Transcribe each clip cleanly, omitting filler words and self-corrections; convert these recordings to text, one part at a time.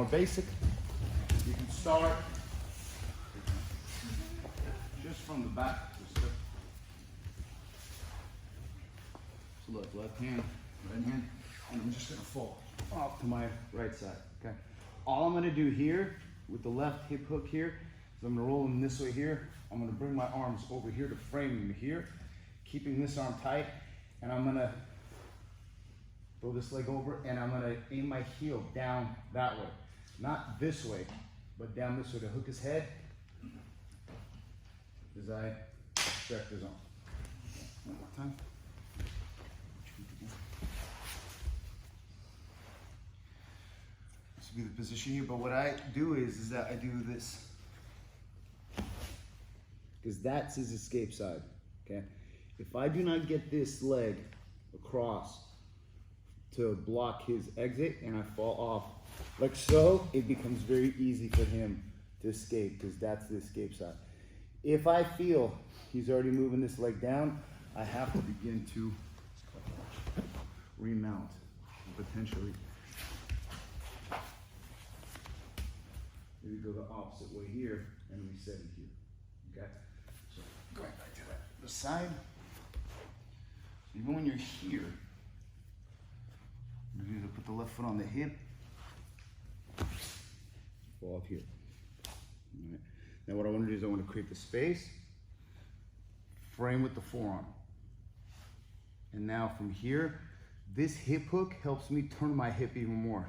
more basic. You can start just from the back. So look, left hand, right hand, and I'm just gonna fall off to my right side, okay? All I'm gonna do here with the left hip hook here is I'm gonna roll him this way here. I'm gonna bring my arms over here to frame him here, keeping this arm tight, and I'm gonna throw this leg over, and I'm gonna aim my heel down that way. Not this way, but down this way to hook his head as I stretch his arm. One more time. This will be the position here, but what I do is that I do this. Because that's his escape side, okay? If I do not get this leg across to block his exit and I fall off like so, it becomes very easy for him to escape because that's the escape side. If I feel he's already moving this leg down, I have to begin to remount and potentially maybe go the opposite way here and reset it here, okay? So going back to the side, even when you're here, you either put the left foot on the hip, fall up here. All right. Now what I want to do is I want to create the space, frame with the forearm. And now from here, this hip hook helps me turn my hip even more.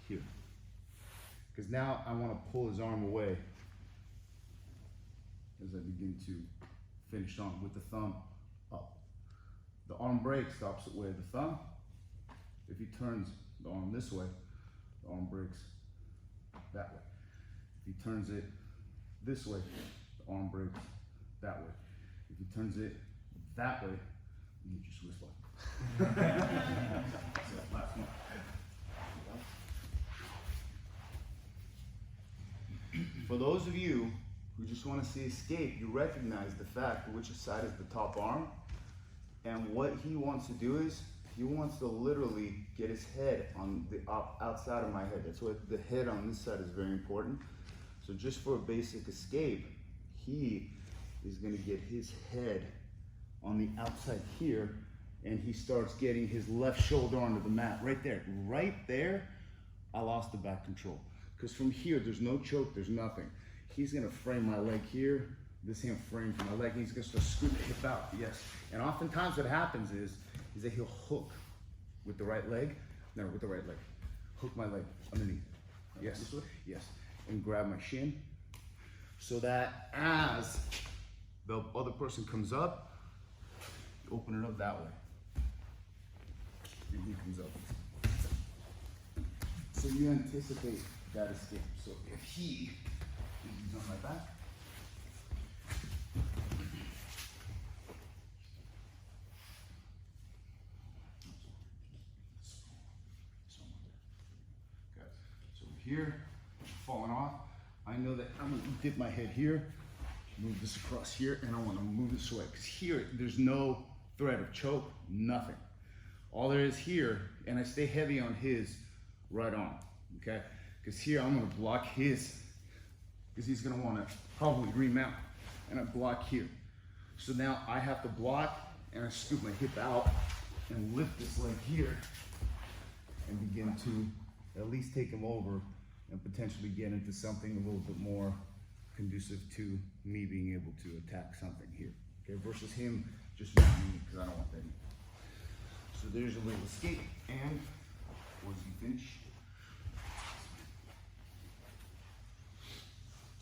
Here. Because now I want to pull his arm away as I begin to finish on with the thumb up. The arm breaks the opposite way of the thumb. If he turns the arm this way, the arm breaks that way. If he turns it this way, the arm breaks that way. If he turns it that way, you get your Swiss flag. So, last one. For those of you who just want to see escape, you recognize the fact which side is the top arm, and what he wants to do is he wants to literally get his head on the outside of my head. That's why the head on this side is very important. So just for a basic escape, he is going to get his head on the outside here, and he starts getting his left shoulder onto the mat. Right there. Right there, I lost the back control. Because from here, there's no choke, there's nothing. He's going to frame my leg here. This hand frames my leg, and he's going to start scooting the hip out. Yes. And oftentimes what happens is that he'll hook with the right leg. No, with the right leg. Hook my leg underneath. Yes. Yes. And grab my shin. So that as the other person comes up, you open it up that way. And he comes up. So you anticipate that escape. So if he's on my back, here, falling off, I know that I'm gonna dip my head here, move this across here, and I wanna move this away. Because here, there's no threat of choke, nothing. All there is here, and I stay heavy on his right arm, okay? Because here, I'm gonna block his, because he's gonna wanna probably remount, and I block here. So now I have to block, and I scoop my hip out, and lift this leg here, and begin to at least take him over and potentially get into something a little bit more conducive to me being able to attack something here, okay, versus him just using me, because I don't want that either. So there's a little escape, and once you finish,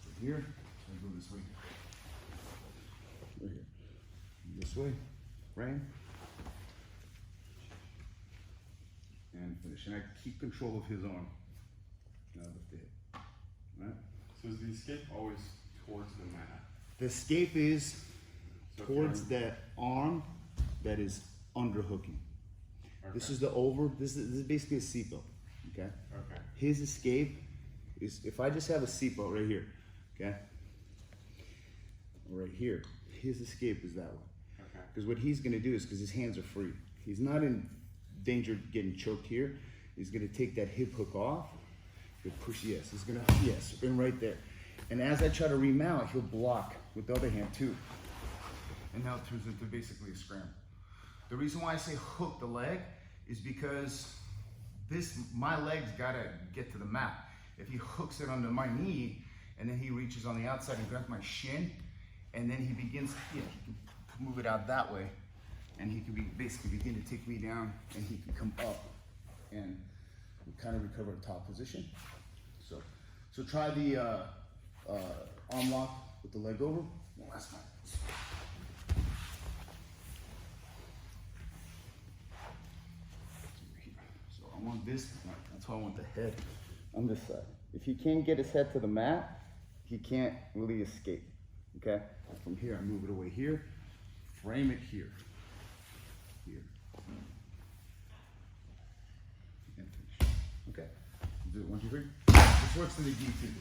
so here, so I go this way, right here, this way, frame, and finish. And I keep control of his arm. Now lift the hip. Right? So is the escape always towards the mat? The escape is towards that arm that is underhooking. Okay. This is the over. This is basically a seatbelt. Okay. Okay. His escape is if I just have a seatbelt right here. Okay. Right here. His escape is that way. Okay. Because what he's going to do is because his hands are free. He's not in danger of getting choked here. He's going to take that hip hook off Good push, yes. It's gonna, yes, and right there. And as I try to remount, he'll block with the other hand too. And now it turns into basically a scramble. The reason why I say hook the leg is because my leg's gotta get to the mat. If he hooks it under my knee, and then he reaches on the outside and grabs my shin, and then he begins, he can move it out that way, and he can basically begin to take me down, and he can come up and kind of recover a top position. So try the arm lock with the leg over. One last time. So I want this, that's why I want the head on this side. If he can't get his head to the mat, he can't really escape, okay? From here, I move it away here, frame it here, here, and finish. Okay, do it 1, 2, 3. This works in the gi too.